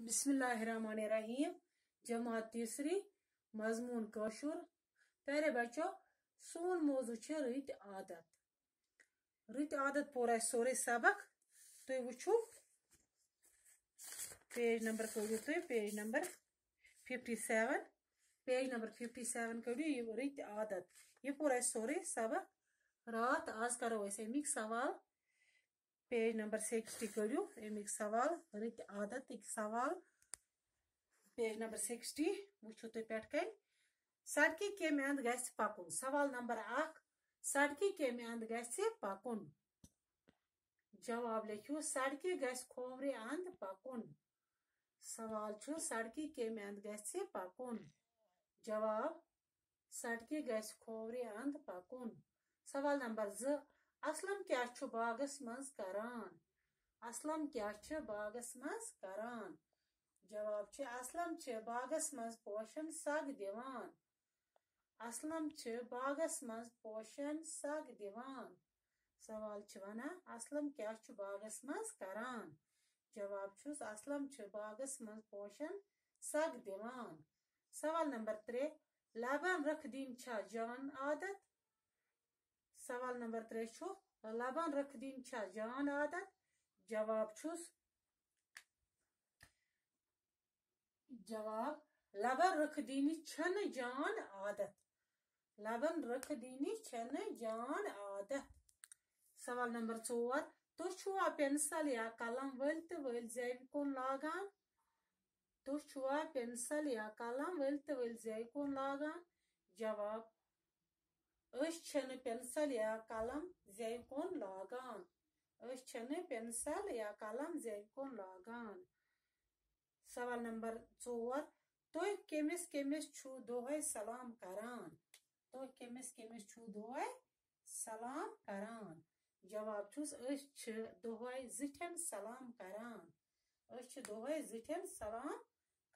बिस्मिल्लाहिर्रहमानिर्रहीम। जमात तीसरी मजमून काशुर। प्यारे बच्चों, सोन मौजू रत आदत। रत आदत पोर सोरे सबक। तुम वो पेज नंबर कड़ो तुम पेज नंबर 57। पेज नंबर 57 कड़ो ये रत आदत। ये पोर सोरे सबक रात। आज करो अमिक सवाल। पेज नंबर 60 कड़ो अमिक सवाल रत आदत सवाल। पेज नंबर 60 वो पे सड़की केम अंद गि पकुन। सवाल नंबर 1 सड़की केम अंद गि पकुन। जवाब लिखो सड़की गि खोवरे अंद पकुन। सवाल सड़की केम अंद गि पकुन। जवाब सड़की गि खोवरे अंद पकुन। सवाल नंबर 2 असलम क्या बागस मज करान। असलम क्या बागस मज करान। जवाब असलम बागस मज पोशन सग दिवान। असलम बागस मज पोशन सग दिवान। सवाल वन असलम क्या बागस मज करान। जवाब असलम बागस मज पोशन सग दिवान। सवाल नंबर 3 लबन रख दिन जान आदत। सवाल नंबर 3 लबन रख दिन जान आदत। जवाब जवाब लबन रख दीनी छन जान आदत। लबन रख दीनी छन जान आदत। सवाल नंबर 4 तुआ पेंसिल या कलम वल तो वल जेब कुन लागान। तुआ पेंसिल या कलम वल तो वल जेब कुन लागान। जवाब पेंसिल या कलम जेब कुन लागान। पेंसिल या कलम जेब कुन लागान। सवाल नंबर 4 तुह केमिस केमिस छु दोहे सलाम करान। तुह केमिस केमिस छु दोहे सलाम करान। जवाब दोहे जिठन सलाम करान। दोहे जिठन सलाम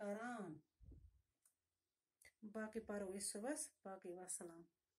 करान। बाकी परो सुबह बाकी वसलाम।